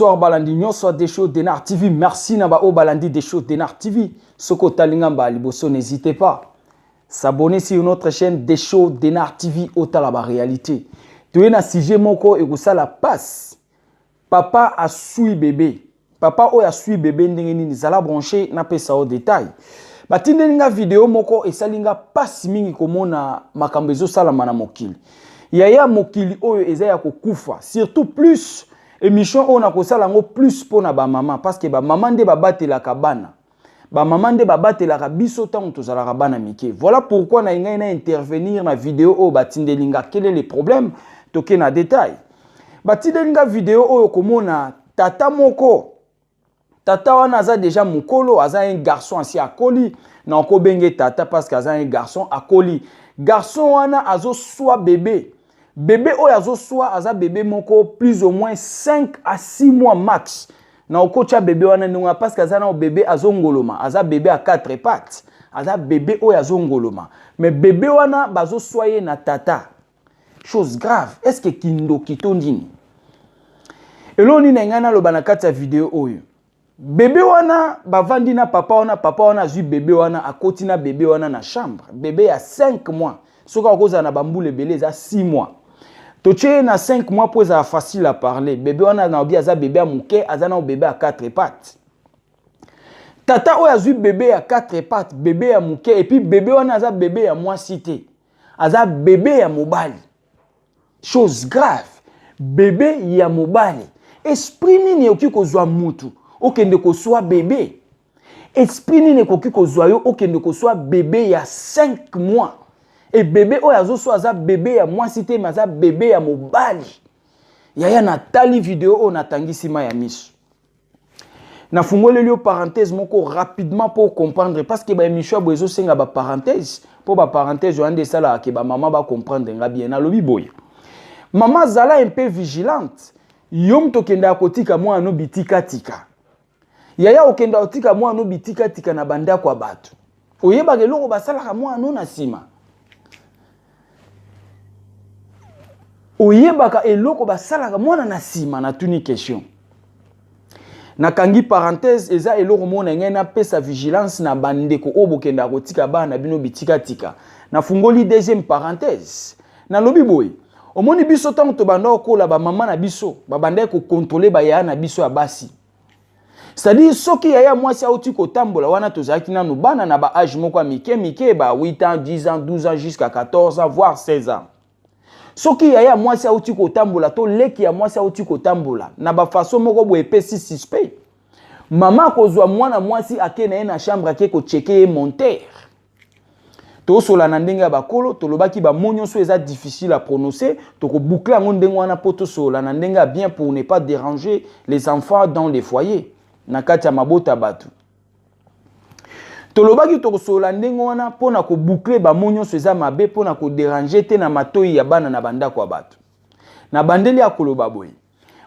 Bonsoir balandi nyonso des shows Denar TV. Merci naba o balandi des shows Denar TV. Soko talingamba liboso, n'hésitez pas. S'abonner sur notre chaîne des shows Denar TV au talaba réalité. Tu es na sujet moko et ça la passe. Papa a sui bébé. Papa o a sui bébé ndengeni ni zala branché na pesa au détail. Batinde ninga vidéo moko et salinga passe mingi komona makambezo sala mana mokili. Yaya mokili oyo eza ya kokufa. Surtout plus émission on a kosala ngo plus pour na ba maman parce que ba maman de babatelaka bana. Ba maman de babatelaka biso tango tozalaka bana mike. Voilà pourquoi na inga intervenir na vidéo o batinde linga quel est le problème toke na détail. Batinde linga vidéo oyo komona tata moko. Tata wana aza déjà mukolo, aza un garçon asi akoli na oko benge tata parce que aza un garçon akoli. Garçon wana azo soit bébé. Bébé oyo azo soit aza bébé moko plus ou moins 5 à 6 mois max. Na okocha bébé wana nunga parce que aza na bébé azo ngoloma, aza bébé à 4 pattes. Aza bébé oyo azo ngoloma. Mais bébé wana bazo soye na tata. Chose grave. Est-ce que kindo kitondini? Elo ni na ngana lo banakati ya vidéo oyo. Bébé wana bavandi na papa wana zui bébé wana akoti na bébé wana na chambre. Bébé a 5 mois. Soka koza na bambule belé za 6 mois. Toche na 5 mois pour ça facile à parler. Bébé wana na obi aza bébé a mouke, aza na bébé à 4 pattes. Tata oya zui bébé à 4 pattes, bébé a mouke et puis bébé wana aza bébé à moi cité. Aza bébé à mobali. Chose grave. Bébé ya mobali. Esprit nini oki kozwa mutu. Okende ko soit bébé. Esprit nini koki kozwa yo okende ko soit bébé ya 5 mois. Et bébé oyazo soit bébé ya moi cité maza bébé ya mobali. Yaya na tali vidéo o natangisi ma ya miso. Na fungole lio parenthèse moko rapidement pour comprendre parce que ba émission bozo senga ba parenthèse pour ba parenthèse yande sala ke ba maman ba comprendre nga bien na lobi boy. Maman zala un peu vigilante. Yom tokenda kotika mwa no bitika tika. Yaya okenda otika mwa no bitika tika na banda kwa batu. Oyeba ke loko basala ka mwa no na sima. Oyebaka eloko basalaka mwana na sima na tuni question. Na kangi parenthèse eza eloko mona ngena pesa vigilance na bandeko obokenda kotika bana bino bitika tika. Na fungoli deuxième parenthèse. Na lobi boy. Omoni biso tango to banda okola ba mama na biso, ba banda ko contrôler ba ya na biso ya basi. C'est-à-dire soki yaya mwasi auti kotambola wana tozaki nanu bana na ba âge moko mike ba 8 ans, 10 ans, 12 ans jusqu'à 14 ans voire 16 ans. Soki yaya mwasi auti kotambola to leki ya mwasi auti kotambola na ba façon moko bo epesi suspect. Mama kozwa mwana mwasi akena na chambre ake ko checker monteur. To sola na ndenga bakolo to lobaki ba monyo so eza difficile à prononcer to ko boucler ngo ndenga wana poto sola na ndenga bien pour ne pas déranger les enfants dans les foyers na kati ya mabota batu. Tolobaki to kosola ndengo wana pona ko boucler ba monyo so eza mabe pona ko déranger te na matoi ya bana na banda kwa batu. Na bandeli ya koloba boy.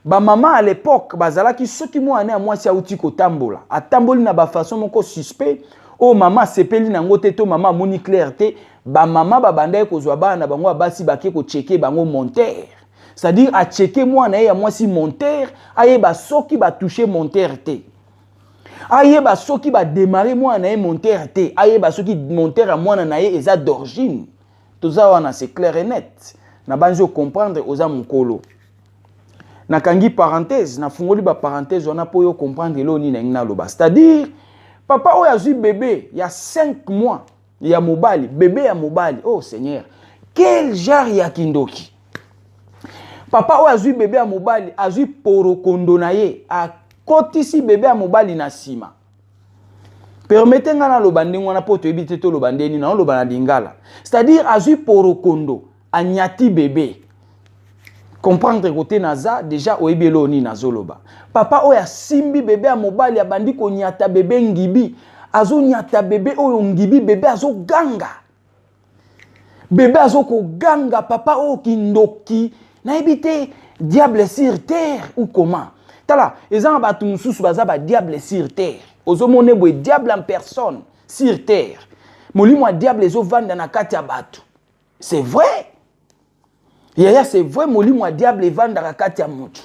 Ba mama à l'époque bazalaki soki mwana ya mwasi auti ko tambola. Atamboli na ba façon moko suspect. Oh mama sepeli na ngote to mama moni clair te. Ba mama ba banda ko zwa bana bango basi bake ko checker bango monteur. C'est-à-dire a checker mwana ya mwasi monteur, aye ba soki ba toucher monteur te. Aye ba soki ba démarrer mwana e monteur te. Aye ba soki monteur a mwana na ye eza d'origine. Toza wana c'est clair et net. Na banzo comprendre oza mukolo. Na kangi parenthèse, na fungoli ba parenthèse wana po yo comprendre lo ni na ngina loba. C'est-à-dire papa oya zui bébé il y a 5 mois, il y a mobali, bébé ya mobali. Oh Seigneur, quel genre ya kindoki. Papa oya zui bébé ya mobali, azui porokondo na ye, a kotisi bébé ya mobali na sima. Permettez nga na lobande ngwana po to ebite to lobande ni na lobana dingala. C'est-à-dire azui porokondo, anyati bébé. Comprendre côté naza déjà oebelo ni nazoloba. Papa oya simbi bébé ya mobali ya bandi ko nyata bébé ngibi. Azo nyata bébé oyo ngibi bébé azo ganga. Bébé azo ko ganga papa o kindoki. Na ebite diable sur terre ou comment? Tala, ezanga batu mususu baza ba diable sur terre. Ozo mone boy diable en personne sur terre. Molimo diable ezo vanda na kati ya batu. C'est vrai? Yaya c'est vrai molimo diable vanda na kati ya mutu.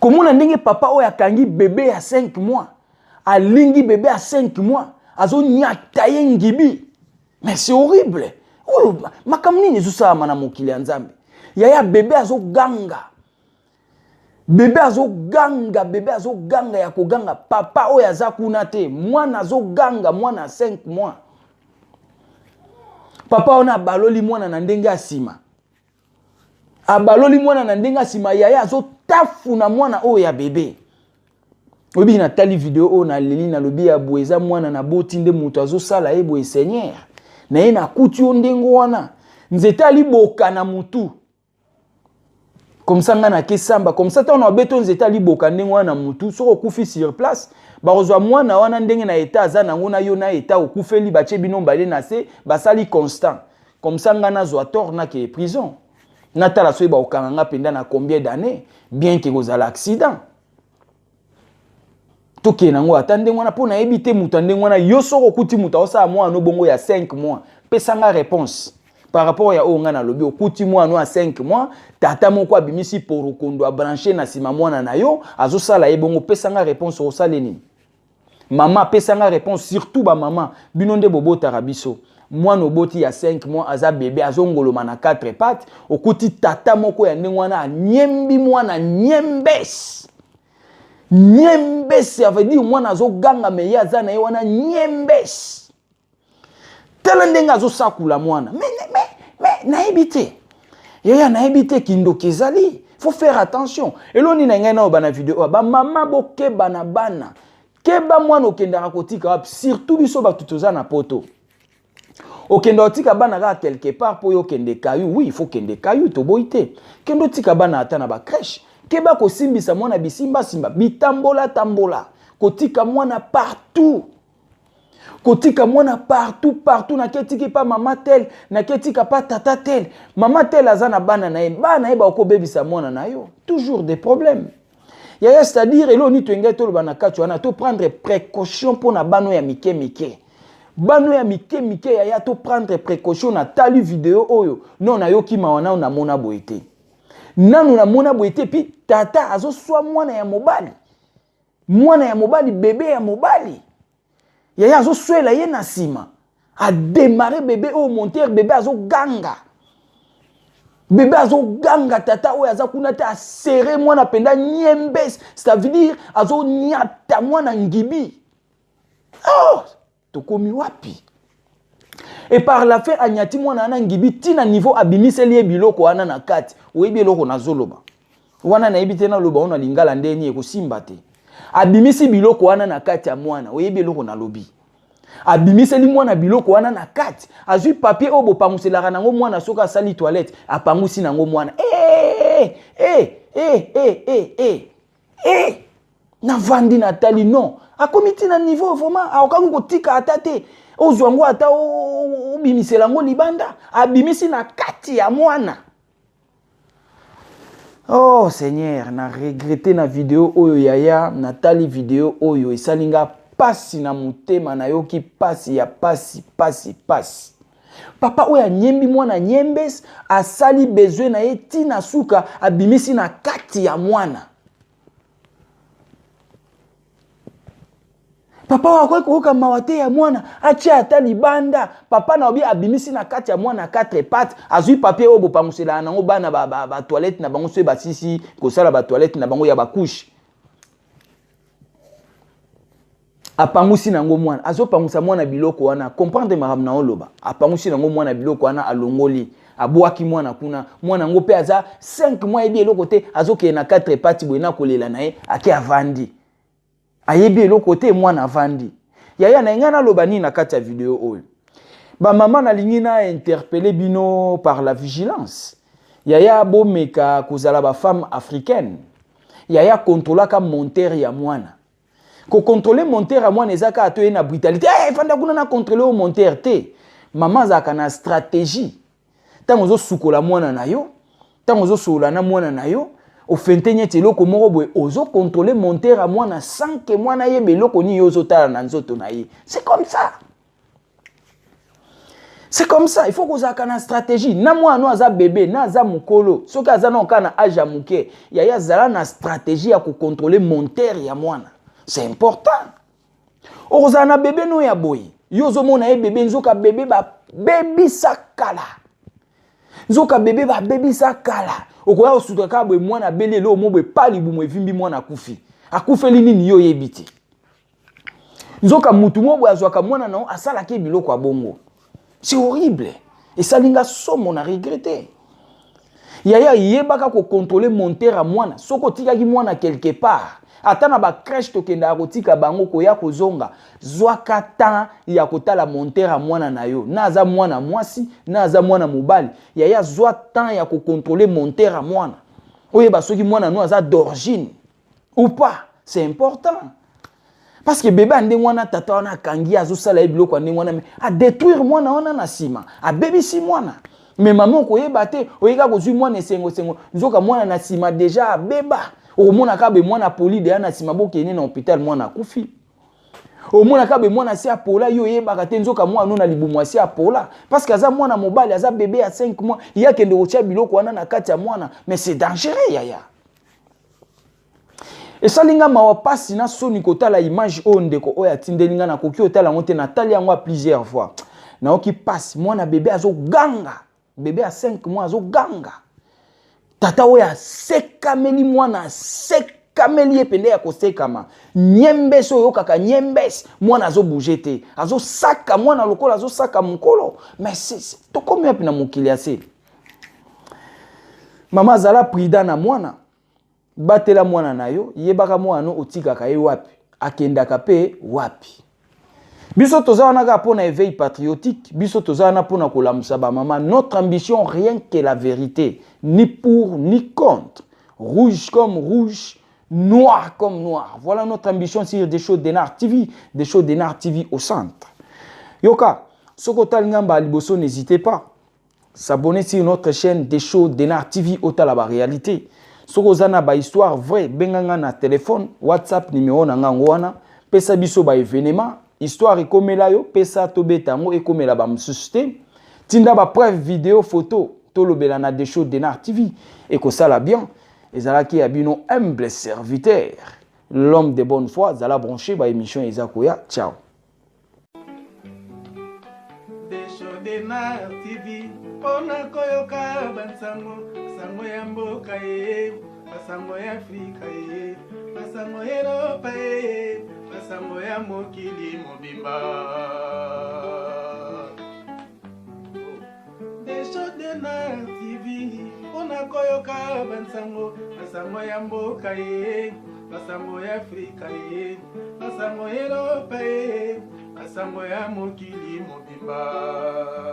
Comment on papa oya kangi bébé à 5 mois, a lingi bébé à 5 mois, azo nyataye ngibi. Mais c'est horrible. Oh, makamni ni zusa mana mokili nzambe. Yaya bébé azo ganga. Bébé azo ganga ya koganga papa oya za kuna te, mwana azo ganga mwana 5 mois. Papa ona baloli mwana na ndenge asima. Abaloli mwana na ndenge asima yaya azo tafu na mwana oya bébé. Obi na tali video o na leli na lobi ya boeza mwana na boti nde mutu azo sala ebo e Seigneur. Na ye na kuti o ndenge wana. Nzeta liboka na mutu. Comme ça nga na kesamba, comme ça ta on beto nzeta liboka ndenge wana mutu soko kufi sur place. Barozwa mwana wana ndenge na eta aza nango na yo na eta okufeli bache bino mbale na se basali constant. Comme ça nga na zwa tort na ke prison. Natala soye ba okanga penda na combien d'années bien que kozala accident. Toke nango atande ngwana pona ebite mutu ndenge wana yo soko kuti mutu osa mwa no bongo ya 5 mois. Pesa nga réponse. Par rapport à onga na lobi okuti mwana à 5 mois tata moko abimisi pour kondo a brancher na sima mwana na yo azo sala ebongo pesa nga réponse o saleni. Maman pesa nga réponse surtout ba maman binonde bobo tarabiso mwana oboti ya 5 mois aza bébé azongoloma na 4 pattes okuti tata moko ya ndenge wana nyembi mwana nyembes. Nyembes ça veut dire mwana azo ganga meya aza na ye wana nyembes. Tala ndenge azo sakula mwana. Mais naibite. Yaya naibite kindo kezali. Faut faire attention. Eloni na ngena obana vidéo ba mama boke bana bana. Keba mwana okendaka kotika surtout biso batutoza na poto. Okenda otika bana ka quelque part po yo kende kayu. Oui, il faut kende kayu to boite. Kendo tika bana ata na ba crèche. Keba ko simbisa mwana bisimba simba bitambola tambola. Kotika mwana partout. Kotika mwana partout na ketiki pa mama tel na ketika pa tata tel mama tel azana bana na eba okobebisa mwana na yo toujours des problèmes yaya c'est-à-dire eloni to ngete lo bana katu wana to prendre précaution pour na bano ya mike bano ya mike yaya to prendre précaution na tali vidéo oyo non na yo ki mawana na mona boité nanu na mona boité pi tata azo swa mwana ya mobali bébé ya mobali. Yaya azo swela ye na sima. A démarrer bébé au monteur bébé azo ganga. Bébé azo ganga tata o aza kuna ta serrer mwana penda nyembes. Ça veut dire azo nyata mwana ngibi. Oh, tokomi wapi. Et par la fin anyati mwana na ngibi tina niveau abimiseli e biloko wana na kati. Oyebi eloko na zoloba. Wana na ebite na loba ona lingala ndeni ekosimba te. Abimisi biloko wana na kati ya mwana oyebi eloko na lobi abimiseli mwana biloko wana na kati azui papier obo panguselaka nango mwana soka sali toilette apangusi nango mwana na vandi na tali non akomiti na niveau vraiment aokango kotika atate ozwango ata obimisela ngo libanda abimisi na kati ya mwana. Oh Seigneur, na regretté na vidéo oyo yaya, na tali vidéo oyo esalinga pasi na mutema na yoki pasi ya pasi. Papa oya nyembi mwana nyembes asali besoin na ye tina suka abimisi na kati ya mwana. Papa wakwe kuhuka mawate ya mwana achia atali banda papa na obi abimisi na kati ya mwana 4 pattes azui papier obo pamusela nango bana ba toilette na bango so ba sisi ko sala ba toilette na bango ya ba couche apangusi nango mwana azo pangusa mwana biloko wana comprendre maram na oloba apangusi nango mwana biloko wana alongoli abwaki mwana kuna mwana ngo pe aza 5 mois ebi eloko te azo ke na 4 pattes boina kolela na ye ake avandi ayebi eloko te mwana avandi yaya na ngana loba ni na kati ya vidéo oyo ba mama na lingi na interpeller bino par la vigilance yaya bomeka kozala ba femme africaine yaya contrôlaka monteur ya mwana ko contrôler monteur ya mwana ezaka atoye na brutalité fanda kuna na contrôler au monteur te mama zaka na stratégie tango zo sukola mwana na yo tango zo sola na mwana na yo au fentenye teloko moko boye ozo contrôler monteur à mwana sans que mwana yebe loko ni yozo tala na nzoto na ye. C'est comme ça. C'est comme ça, il faut que vous ayez une stratégie. Na moi no aza bébé, na aza mukolo. Soki aza na kana aja muke, ya zala na stratégie ya ko contrôler monteur ya mwana. C'est important. Oza na bébé no ya boy. Yo zo mona e bébé nzoka bébé ba baby sakala. Nzoka bébé ba baby sakala. Okoya osuka ka boy mwana bele lo mo boy pali bu mo evimbi mwana akufi. Akufeli nini yo yebiti. Nzoka mutu mo boy azwaka mwana na asala ke biloko ya bongo. C'est horrible. Et ça, l'inga somme, on a regretté. Yaya yebaka ko contrôler monteur à moana. Soko tika ki moana quelque part. Atana ba crèche to kenda akotika bango ko ya kozonga. Zwaka tan ya kotala monteur à moana na yo. Na za moana mwasi, na za moana mobali. Yaya zwa tan ya ko contrôler monteur à moana. Oye ba soki moana no aza d'origine ou pas. C'est important. Parce que bébé ande mwana tata wana kangi azo sala biloko ande mwana a détruire mwana wana na sima a baby si mwana mais maman ko yeba te oyeka ko zui mwana sengo nzoka mwana na sima déjà beba o mona ka be mwana poli de na sima bokene na hôpital mwana kufi o mona ka be mwana si apola yo yeba ka te nzoka mwana na libumu si apola parce que aza mwana mobali aza bébé à 5 mois il y a kende otia biloko wana na kati ya mwana mais c'est dangereux yaya. Et ça linga mawa pasi na soni kota la image onde ko oya tindelinga na koki otala ngote na tali yango plusieurs fois. Na oki passe mwana bébé azo ganga. Bébé à 5 mois azo ganga. Tata oya sekameli mwana sekameli epende ya kosekama. Nyembes oyo kaka nyembes mwana azo bougete. Azo saka mwana lokola azo saka mukolo. Mais c'est to combien pina mokili ase. Mama zala prida na mwana. Batela mwana na yo, yebaka mwana otikaka ye wapi, akendaka pe wapi. Biso tozana ka pona éveil patriotique, biso tozana pona kolamusa ba mama, notre ambition rien que la vérité, ni pour ni contre, rouge comme rouge, noir comme noir. Voilà notre ambition sur des shows d'Enar TV, des shows d'Enar TV au centre. Yoka, soko talingamba liboso n'hésitez pas. S'abonner sur notre chaîne des shows d'Enar TV au talaba réalité. Soko zana ba histoire vrai benganga na téléphone WhatsApp numéro na ngwana pesa biso ba événement histoire ekomela yo pesa tobeta ngo ekomela ba msuste tinda ba preuve vidéo photo tolobela na des shows d'Enar TV et ko sala bien ezalaki ya bino humble serviteur l'homme de bonne foi zala branché ba émission ezakoya ciao. Des shows d'Enar TV ona koyoka bansango sango ya mboka ye basango ya Afrika ye basango ya Europa ye basango ya mokili mobimba. Des shows d'Enar TV ona koyoka bansango basango ya mboka ye basango ya Afrika ye basango ya Europa ye basango ya mokili mobimba.